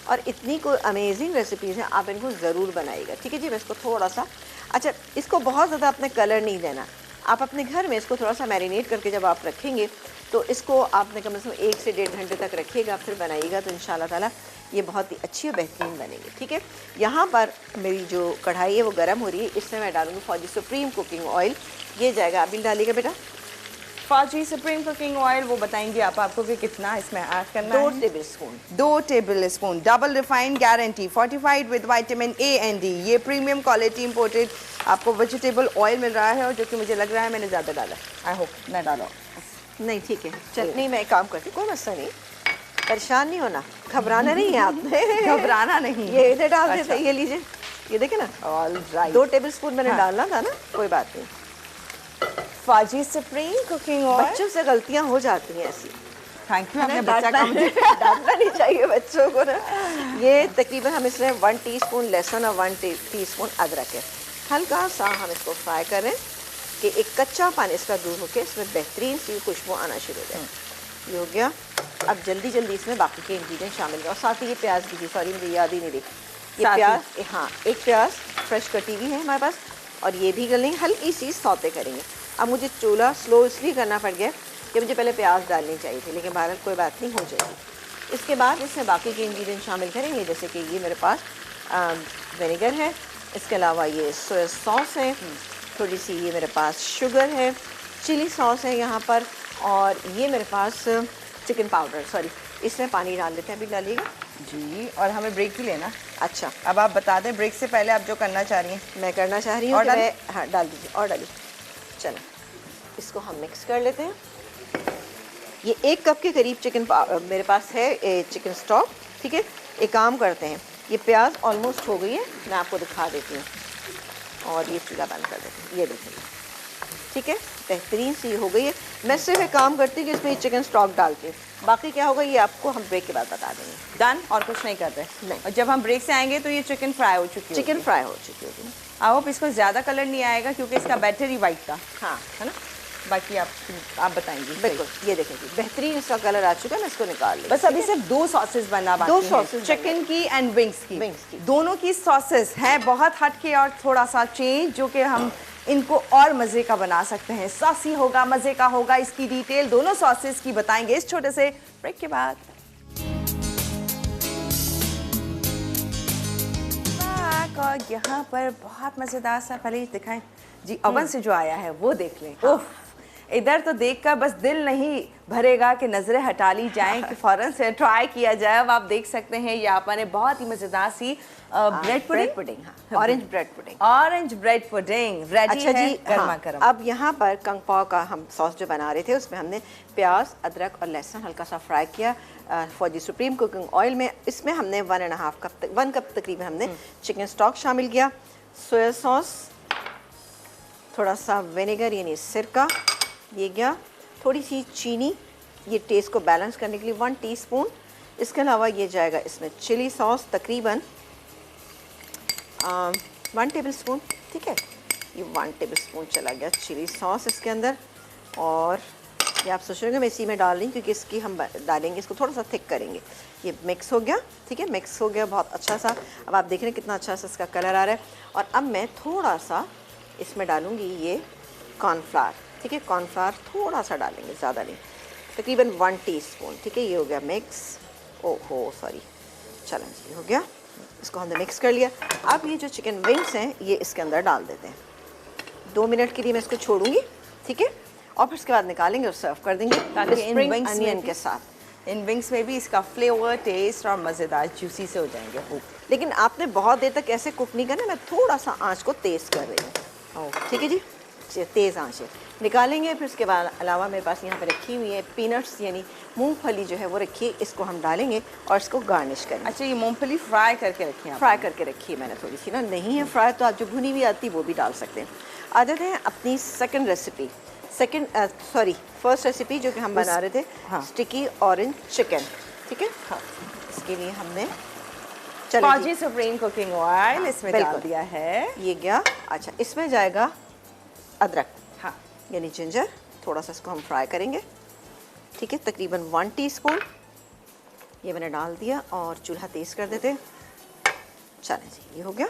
[SPEAKER 2] और इतनी कोई अमेजिंग रेसिपीज़ हैं, आप इनको ज़रूर बनाइएगा, ठीक है जी। मैं इसको थोड़ा सा, अच्छा इसको बहुत ज़्यादा आपने कलर नहीं देना। आप अपने घर में इसको थोड़ा सा मैरिनेट करके जब आप रखेंगे तो इसको आपने कम से कम 1 से 1.5 घंटे तक रखिएगा, फिर बनाइएगा तो इंशाल्लाह ताला ये बहुत ही अच्छी और बेहतरीन बनेगी, ठीक है। यहाँ पर मेरी जो कढ़ाई है वो गर्म हो रही है, इसमें मैं डालूँगी फौजी सुप्रीम कुकिंग ऑयल। ये जाएगा, अभी डालिएगा बेटा।
[SPEAKER 1] फौजी सुप्रीम कुकिंग ऑयल वो बताएंगे आप आपको कि कितना इसमें ऐड करना है।
[SPEAKER 2] 2 table spoon.
[SPEAKER 1] 2 table spoon. Double refined guarantee, fortified with vitamin A and D. ये प्रीमियम क्वालिटी इंपोर्टेड आपको वेजिटेबल ऑयल मिल रहा है, और जो कि मुझे लग रहा है मैंने ज़्यादा डाला। आई होप मैं डाला
[SPEAKER 2] नहीं, ठीक है। चटनी में एक काम करती, कोई मसला नहीं। परेशान नहीं होना, घबराना नहीं है आपने।
[SPEAKER 1] घबराना नहीं।
[SPEAKER 2] ये इधर डाल देते
[SPEAKER 1] अच्छा।
[SPEAKER 2] हैं, ये लीजिए, ये देखे ना,
[SPEAKER 1] ऑल राइट।
[SPEAKER 2] 2 टेबलस्पून मैंने
[SPEAKER 1] हाँ।
[SPEAKER 2] डालना था ना, कोई बात नहीं।
[SPEAKER 1] फाजी सुप्रीम कुकिंग ऑयल।
[SPEAKER 2] बच्चों से गलतियां हो जाती हैं ऐसी।
[SPEAKER 1] थैंक यू,
[SPEAKER 2] है
[SPEAKER 1] आपने
[SPEAKER 2] ना,
[SPEAKER 1] बच्चा का मुझे
[SPEAKER 2] डांटना नहीं चाहिए बच्चों को ना। ये तकरीबन हम इसमें 1 टीस्पून लहसुन और 1 टीस्पून अदरक है। हल्का सा हम इसको फ्राई करें कि एक कच्चा पानी इसका दूर होकर इसमें बेहतरीन सी खुशबू आना शुरू हो जाए। ये हो गया। अब जल्दी जल्दी इसमें बाकी के इंग्रेडिएंट शामिल करें, और साथ ही ये प्याज भी, सॉरी मुझे याद ही नहीं रही, ये
[SPEAKER 1] साथ ही।
[SPEAKER 2] प्याज, हाँ, एक प्याज फ्रेश कटी हुई है हमारे पास, और ये भी गलेंगे, हल्की सी सौते करेंगे। अब मुझे चूल्हा स्लो इसलिए करना पड़ गया कि मुझे पहले प्याज डालनी चाहिए थी, लेकिन बहरहाल कोई बात नहीं, हो जाएगी। इसके बाद इसमें बाकी के इंग्रेडिएंट शामिल करेंगे, जैसे कि ये मेरे पास विनेगर है, इसके अलावा ये सोया सॉस है, थोड़ी सी ये मेरे पास शुगर है, चिली सॉस है यहाँ पर, और ये मेरे पास चिकन पाउडर, सॉरी, इसमें पानी डाल देते हैं, अभी डालिएगा
[SPEAKER 1] जी। और हमें ब्रेक भी लेना।
[SPEAKER 2] अच्छा।
[SPEAKER 1] अब आप बता दें ब्रेक से पहले आप जो करना चाह रही हैं।
[SPEAKER 2] मैं करना चाह रही हूँ
[SPEAKER 1] और
[SPEAKER 2] कि
[SPEAKER 1] डाल-
[SPEAKER 2] मैं, हाँ डाल दीजिए, और डालिए। चलो इसको हम मिक्स कर लेते हैं। ये 1 कप के करीब मेरे पास है चिकन स्टॉक, ठीक है। एक काम करते हैं, ये प्याज ऑलमोस्ट हो गई है, मैं आपको दिखा देती हूँ, और ये चूल्हा बंद कर देती हूँ, ये देखिए, ठीक है, बेहतरीन सी हो गई है। मैं सिर्फ एक काम करती हूँ कि इसमें चिकन स्टॉक डालती हूँ, बाकी क्या होगा ये आपको हम ब्रेक के बाद बता देंगे।
[SPEAKER 1] डन, और कुछ नहीं कर रहे।
[SPEAKER 2] नहीं।
[SPEAKER 1] और जब हम ब्रेक से आएंगे तो ये चिकन फ्राई हो चुकी है।
[SPEAKER 2] चिकन फ्राई हो चुकी होगी।
[SPEAKER 1] आई होप इसको ज़्यादा कलर नहीं आएगा क्योंकि इसका बैटर ही वाइट था,
[SPEAKER 2] हाँ,
[SPEAKER 1] है ना। बाकी आप बताएंगी।
[SPEAKER 2] बिल्कुल, ये देखें जी, बेहतरीन इसका कलर आ चुका है, मैं इसको निकाल लूँ।
[SPEAKER 1] बस अभी सिर्फ 2 सॉसेस बनना बाकी
[SPEAKER 2] 2
[SPEAKER 1] हैं,
[SPEAKER 2] sauces
[SPEAKER 1] चिकन की एंड विंग्स की।
[SPEAKER 2] Wings की।
[SPEAKER 1] दोनों की सॉसेस हैं बहुत हटके और थोड़ा सा चेंज, जो कि हम इनको और मज़े का बना सकते हैं। सॉसी होगा, मज़े का होगा। इसकी डिटेल दोनों सॉसेस की बताएंगे इस छोटे से ब्रेक के बाद। और यहाँ पर बहुत मज़ेदार सा, पहले ही दिखाएं जी, ओवन से जो आया है वो देख लें। उफ, इधर तो देखकर बस दिल नहीं भरेगा कि नज़रें हटा ली जाएं कि फ़ौरन से ट्राई किया जाए। अब आप देख सकते हैं ये आपने बहुत ही मज़ेदार सी ब्रेड
[SPEAKER 2] पुडिंग, हाँ, orange bread pudding.
[SPEAKER 1] Orange bread pudding ready
[SPEAKER 2] अच्छा
[SPEAKER 1] है,
[SPEAKER 2] जी,
[SPEAKER 1] गर्मा
[SPEAKER 2] हाँ,
[SPEAKER 1] गर्म।
[SPEAKER 2] अब यहाँ पर कंग पाव का हम सॉस जो बना रहे थे उसमें हमने प्याज, अदरक और लहसुन हल्का सा फ्राई किया फौजी सुप्रीम कुकिंग ऑयल में। इसमें हमने 1 कप तकरीबन हमने चिकन स्टॉक शामिल किया, सोया सॉस, थोड़ा सा विनेगर यानी सिरका, ये गया, थोड़ी सी चीनी, ये टेस्ट को बैलेंस करने के लिए 1 टीस्पून। इसके अलावा ये जाएगा इसमें चिली सॉस तकरीबन 1 टेबलस्पून, ठीक है, ये 1 टेबलस्पून चला गया चिली सॉस इसके अंदर। और ये आप सोच रहे हो मैं इसी में डाल रही हूँ क्योंकि इसकी हम डालेंगे, इसको थोड़ा सा थिक करेंगे। ये मिक्स हो गया, ठीक है, मिक्स हो गया बहुत अच्छा सा। अब आप देख रहे हैं कितना अच्छा सा इसका कलर आ रहा है। और अब मैं थोड़ा सा इसमें डालूँगी ये कॉर्नफ्लावर, ठीक है, कॉर्नफ्लावर थोड़ा सा डालेंगे, ज़्यादा नहीं, तकरीबन 1 टीस्पून, ठीक है। ये हो गया मिक्स, ओहो सॉरी, चलो जी हो गया, इसको हमने मिक्स कर लिया। अब ये जो चिकन विंग्स हैं ये इसके अंदर डाल देते हैं। 2 मिनट के लिए मैं इसको छोड़ूंगी, ठीक है, और फिर उसके बाद निकालेंगे और सर्व कर देंगे
[SPEAKER 1] ताकि इन
[SPEAKER 2] स्प्रिंग
[SPEAKER 1] wings में
[SPEAKER 2] अनियन
[SPEAKER 1] भी-
[SPEAKER 2] के साथ।
[SPEAKER 1] इन विंग्स में भी इसका फ्लेवर, टेस्ट और मज़ेदार जूसी से हो जाएंगे।
[SPEAKER 2] लेकिन आपने बहुत देर तक ऐसे कुक नहीं करना, मैं थोड़ा सा आँच को तेज़ कर रही हूँ, ठीक है जी, तेज़ आँच है। निकालेंगे, फिर उसके बाद अलावा मेरे पास यहाँ पे रखी हुई है पीनट्स यानी मूंगफली जो है वो रखी है, इसको हम डालेंगे और इसको गार्निश करेंगे।
[SPEAKER 1] अच्छा, ये मूंगफली फ्राई करके रखी है?
[SPEAKER 2] फ्राई करके रखी है मैंने थोड़ी सी ना, नहीं है फ्राई तो आप जो भुनी हुई आती है वो भी डाल सकते हैं। आ जाते हैं अपनी सेकंड रेसिपी, फर्स्ट रेसिपी जो कि हम बना रहे थे,
[SPEAKER 1] हाँ।
[SPEAKER 2] स्टिकी ऑरेंज चिकन, ठीक है।
[SPEAKER 1] हाँ।
[SPEAKER 2] इसके लिए हमने चलो जी,
[SPEAKER 1] फौजी सुप्रीम कुकिंग ऑयल इसमें डाल
[SPEAKER 2] बिल्कुल।
[SPEAKER 1] दिया है।
[SPEAKER 2] ये गया। अच्छा, इसमें जाएगा अदरक,
[SPEAKER 1] हाँ,
[SPEAKER 2] यानी जिंजर, थोड़ा सा इसको हम फ्राई करेंगे, ठीक है, तकरीबन 1 टीस्पून ये मैंने डाल दिया और चूल्हा तेज़ कर देते। चलें जी, ये हो गया।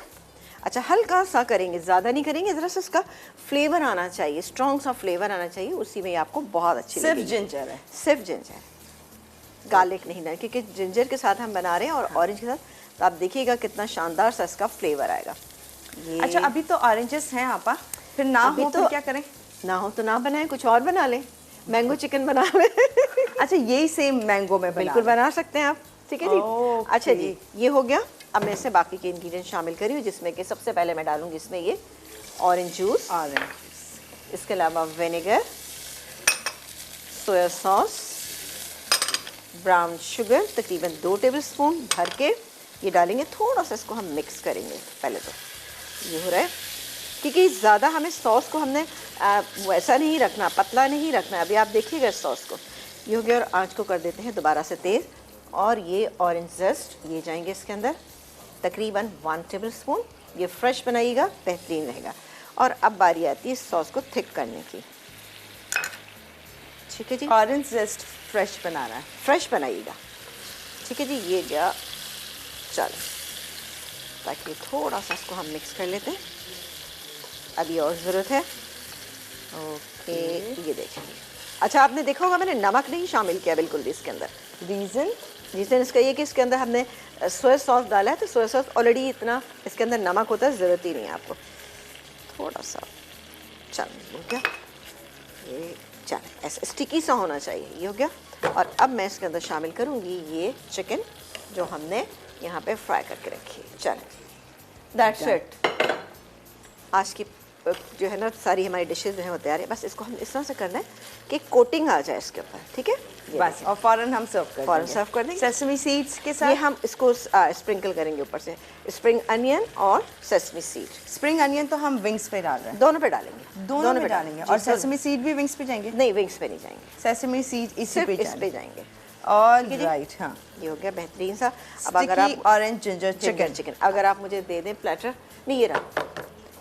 [SPEAKER 2] अच्छा, हल्का सा करेंगे, ज़्यादा नहीं करेंगे, ज़रा सा इसका फ्लेवर आना चाहिए, स्ट्रॉन्ग सा फ्लेवर आना चाहिए, उसी में आपको बहुत अच्छी
[SPEAKER 1] सिर्फ
[SPEAKER 2] लगेगी।
[SPEAKER 1] जिंजर है?
[SPEAKER 2] सिर्फ जिंजर, गार्लिक नहीं ना, क्योंकि जिंजर के साथ हम बना रहे हैं और ऑरेंज के साथ, तो आप देखिएगा कितना शानदार सा इसका फ्लेवर आएगा। ये
[SPEAKER 1] अच्छा, अभी तो ऑरेंजेस हैं आपा, फिर ना
[SPEAKER 2] अभी
[SPEAKER 1] हो
[SPEAKER 2] तो
[SPEAKER 1] तो क्या करें?
[SPEAKER 2] ना हो तो ना बनाए, कुछ और बना लें, मैंगो चिकन बना लें।
[SPEAKER 1] अच्छा, यही सेम मैंगो में
[SPEAKER 2] बिल्कुल बना सकते हैं आप, ठीक है जी।
[SPEAKER 1] ओके।
[SPEAKER 2] अच्छा जी, ये हो गया। अब मैं इससे बाकी के इंग्रेडिएंट शामिल करी हूँ, जिसमें कि सबसे पहले मैं डालूंगी इसमें ये ऑरेंज जूस,
[SPEAKER 1] ऑरेंज,
[SPEAKER 2] इसके अलावा vinegar, soya sauce, brown sugar तकरीबन 2 टेबलस्पून भर के ये डालेंगे। थोड़ा सा इसको हम मिक्स करेंगे पहले तो, ये हो रहा है, क्योंकि ज़्यादा हमें सॉस को हमने वैसा नहीं रखना, पतला नहीं रखना। अभी आप देखिएगा सॉस को, ये हो गया। और आँच को कर देते हैं दोबारा से तेज़, और ये ऑरेंज जेस्ट ये जाएंगे इसके अंदर तकरीबन 1 टेबलस्पून। ये फ्रेश बनाइएगा, बेहतरीन रहेगा। और अब बारी आती है सॉस को थिक करने की। ठीक है जी,
[SPEAKER 1] ऑरेंज जेस्ट फ्रेश बनाना है,
[SPEAKER 2] फ्रेश बनाइएगा। ठीक है जी, ये गया। चलो, ताकि थोड़ा सा इसको हम मिक्स कर लेते हैं। अभी और ज़रूरत है। ओके, ये देखेंगे। अच्छा, आपने देखा होगा मैंने नमक नहीं शामिल किया बिल्कुल भी इसके अंदर। रीज़न इसका ये कि इसके अंदर हमने सोया सॉस डाला है, तो सोया सॉस ऑलरेडी इतना इसके अंदर नमक होता है, ज़रूरत ही नहीं है आपको। थोड़ा सा, चलो हो गया ये। चल, ऐसा स्टिकी सा होना चाहिए, ये हो गया। और अब मैं इसके अंदर शामिल करूँगी ये चिकन जो हमने यहाँ पे फ्राई करके रखी है। चलो, दैट्स इट। आज की जो है ना सारी हमारी डिशेस जो है वो तैयार है। बस इसको हम इस तरह से करना है कि कोटिंग आ जाए इसके ऊपर। ठीक है,
[SPEAKER 1] बस, और फौरन हम सर्व कर
[SPEAKER 2] फौरन सर्व कर देंगे
[SPEAKER 1] सेसमी सीड्स के साथ।
[SPEAKER 2] ये हम इसको स्प्रिंकल करेंगे ऊपर से, स्प्रिंग अनियन और सेसमी सीड।
[SPEAKER 1] स्प्रिंग अनियन तो हम विंग्स पे डाल रहे हैं,
[SPEAKER 2] दोनों पे डालेंगे,
[SPEAKER 1] दोनों पे डालेंगे। और सेसमी सीड भी विंग्स पे जाएंगे?
[SPEAKER 2] नहीं, विंग्स पे नहीं जाएंगे,
[SPEAKER 1] सेसमी सीड इसी पे
[SPEAKER 2] जाएंगे।
[SPEAKER 1] और राइट, हाँ,
[SPEAKER 2] ये हो गया बेहतरीन सा। अब अगर आप
[SPEAKER 1] ऑरेंज जिंजर चिकन
[SPEAKER 2] अगर आप मुझे दे दें प्लेटर, नहीं ये रहा।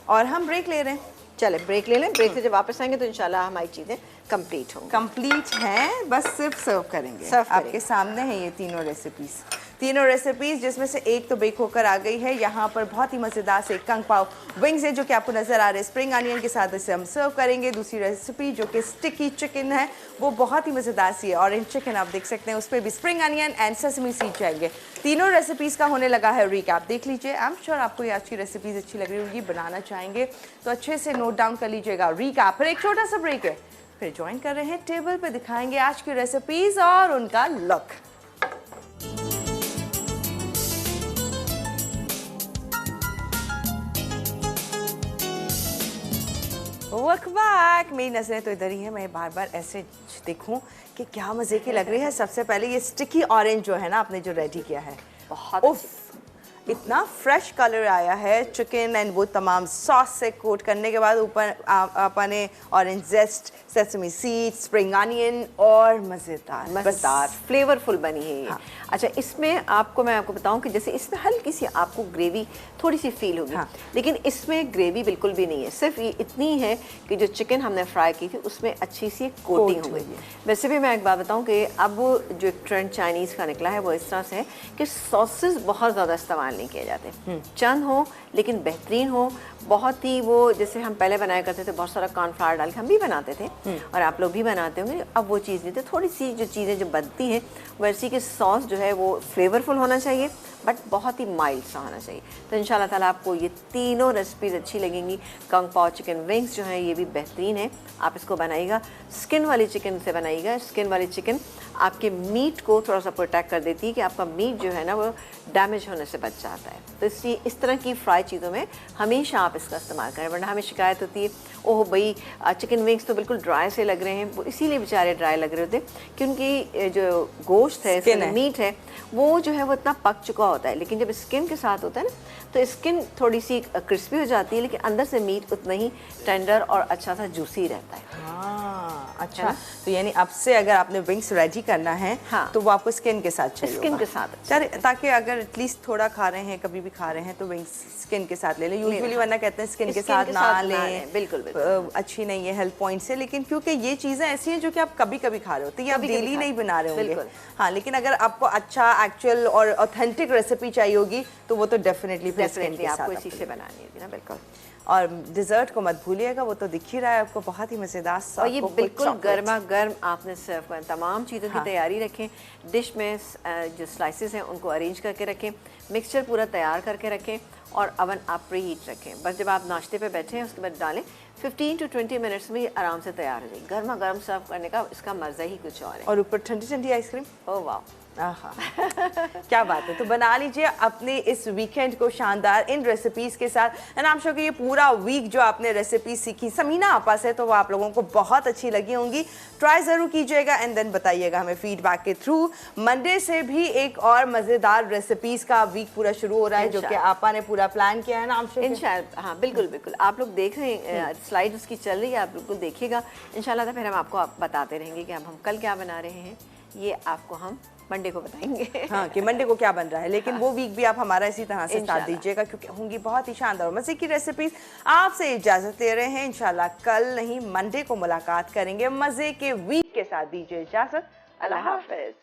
[SPEAKER 1] और हम ब्रेक ले रहे हैं।
[SPEAKER 2] चले ब्रेक ले लें, ब्रेक से जब वापस आएंगे तो इंशाल्लाह हमारी चीज़ें कंप्लीट होंगी।
[SPEAKER 1] कंप्लीट हैं, बस सिर्फ सर्व करेंगे। आपके सामने है ये तीनों रेसिपीज, जिसमें से एक तो बेक होकर आ गई है। यहाँ पर बहुत ही मज़ेदार से कंग पाव विंग्स है जो कि आपको नज़र आ रहे हैं स्प्रिंग अनियन के साथ, इसे हम सर्व करेंगे। दूसरी रेसिपी जो कि स्टिकी चिकन है, वो बहुत ही मज़ेदार सी है, ऑरेंज चिकन आप देख सकते हैं, उस पर भी spring onion and sesame seed जाएंगे। तीनों रेसिपीज़ का होने लगा है रिकैप, देख लीजिए। आई एम श्योर आपको ये आज की रेसिपीज़ अच्छी लग रही होगी, बनाना चाहेंगे तो अच्छे से नोट डाउन कर लीजिएगा। रिकैप, फिर एक छोटा सा ब्रेक है, फिर ज्वाइन कर रहे हैं टेबल पे, दिखाएंगे आज की रेसिपीज़ और उनका लुक। Welcome back. मेरी नज़रें तो इधर ही है, मैं बार बार ऐसे देखूं कि क्या मज़े की लग रही है। सबसे पहले ये स्टिकी ऑरेंज जो है ना आपने जो रेडी किया है,
[SPEAKER 2] बहुत
[SPEAKER 1] इतना फ्रेश कलर आया है चिकन एंड वो तमाम सॉस से कोट करने के बाद ऊपर अपने orange zest, sesame seed, spring onion और मज़ेदार
[SPEAKER 2] फ्लेवरफुल बनी है ये।
[SPEAKER 1] हाँ।
[SPEAKER 2] अच्छा, इसमें मैं आपको बताऊं कि जैसे इसमें हल्की सी आपको ग्रेवी थोड़ी सी फील होगी,
[SPEAKER 1] हाँ।
[SPEAKER 2] लेकिन इसमें ग्रेवी बिल्कुल भी नहीं है। सिर्फ ये इतनी है कि जो चिकन हमने फ्राई की थी उसमें अच्छी सी कोटिंग हो गई। वैसे भी मैं एक बात बताऊं कि अब जो एक ट्रेंड चाइनीज़ का निकला है वो इस तरह से है कि सॉसेस बहुत ज़्यादा इस्तेमाल नहीं किए जाते, चंद हो लेकिन बेहतरीन हो। बहुत ही वो जैसे हम पहले बनाया करते थे, बहुत सारा कॉर्नफ्लावर डाल के हम भी बनाते थे और आप लोग भी बनाते होंगे। अब वो चीज़ नहीं, तो थोड़ी सी जो चीज़ें जो बनती हैं वैसी कि सॉस जो है वो फ्लेवरफुल होना चाहिए बट बहुत ही माइल्ड सा होना चाहिए। तो इंशाल्लाह ताला आपको ये तीनों रेसिपीज़ अच्छी लगेंगी। कंग पाव चिकन विंग्स जो है ये भी बेहतरीन है, आप इसको बनाइएगा। स्किन वाली चिकन से बनाइएगा। स्किन वाली चिकन आपके मीट को थोड़ा सा प्रोटेक्ट कर देती है कि आपका मीट जो है ना वो डैमेज होने से बच जाता है। तो इसलिए इस तरह की फ्राई चीज़ों में हमेशा आप इसका इस्तेमाल करें, वरना हमें शिकायत होती है ओह भाई चिकन विंग्स तो बिल्कुल ड्राई से लग रहे हैं। वो इसीलिए बेचारे ड्राई लग रहे होते कि उनकी जो गोश्त है, मीट है, वो जो है वो इतना पक चुका होता है। लेकिन जब स्किन के साथ होता है ना तो स्किन थोड़ी सी क्रिस्पी हो जाती है, लेकिन अंदर से मीट उतना ही टेंडर और अच्छा सा जूसी रहता है।
[SPEAKER 1] हाँ, अच्छा, तो यानी अब से अगर आपने विंग्स रेडी करना है
[SPEAKER 2] हाँ,
[SPEAKER 1] तो वो आपको स्किन के साथ चाहिए,
[SPEAKER 2] स्किन के साथ,
[SPEAKER 1] ताकि अगर एटलीस्ट थोड़ा खा रहे हैं, कभी भी खा रहे हैं तो विंग्स स्किन के साथ ले लें। यूजुअली वरना कहते हैं स्किन के साथ ना लें,
[SPEAKER 2] बिल्कुल
[SPEAKER 1] अच्छी नहीं है हेल्थ पॉइंट से। लेकिन क्योंकि ये चीज़ें ऐसी हैं जो कि आप कभी कभी खा रहे होते हैं, आप डेली नहीं बना रहे होंगे। हाँ, लेकिन अगर आपको अच्छा एक्चुअल और ऑथेंटिक रेसिपी चाहिए होगी तो वो तो डेफिनेटली
[SPEAKER 2] आपको इसी से बनानी होगी ना। बिल्कुल।
[SPEAKER 1] और डिज़र्ट को मत भूलिएगा, वो तो दिख ही रहा है आपको, बहुत ही मज़ेदार सा।
[SPEAKER 2] और ये बिल्कुल गर्मा गर्म आपने सर्व करना। तमाम चीज़ों की तैयारी रखें, डिश में जो स्लाइसेस हैं उनको अरेंज करके रखें। मिक्सचर पूरा तैयार करके रखें और अवन आप प्री हीट रखें। बस जब आप नाश्ते पे बैठे हैं उसके बाद डालें, 15 to 20 मिनट्स में आराम से तैयार हो जाएगी। गर्मा गर्म सर्व करने का इसका मज़ा ही कुछ और है।
[SPEAKER 1] और ऊपर ठंडी ठंडी आइसक्रीम,
[SPEAKER 2] ओह वाह,
[SPEAKER 1] आहा क्या बात है। तो बना लीजिए अपने इस वीकेंड को शानदार इन रेसिपीज़ के साथ। एंड आई एम श्योर कि ये पूरा वीक जो आपने रेसिपी सीखी समीना आपा से, तो वो आप लोगों को बहुत अच्छी लगी होंगी। ट्राई ज़रूर कीजिएगा एंड देन बताइएगा हमें फीडबैक के थ्रू। मंडे से भी एक और मज़ेदार रेसिपीज़ का वीक पूरा शुरू हो रहा है, जो कि आपा ने पूरा प्लान किया है ना।
[SPEAKER 2] इंशाल्लाह, हाँ बिल्कुल बिल्कुल। आप लोग देख रहे हैं, स्लाइड उसकी चल रही है, आप बिल्कुल देखिएगा इंशाल्लाह। तो फिर हम आपको बताते रहेंगे कि हम कल क्या बना रहे हैं, ये आपको हम मंडे को बताएंगे।
[SPEAKER 1] हाँ कि मंडे को क्या बन रहा है, लेकिन वो वीक भी आप हमारा इसी तरह से साथ दीजिएगा, क्योंकि होंगी बहुत ही शानदार और मज़े की रेसिपीज। आपसे इजाज़त ले रहे हैं, इंशाल्लाह कल नहीं मंडे को मुलाकात करेंगे मज़े के वीक के साथ। दीजिए इजाज़त, अल्लाह हाफ़िज़।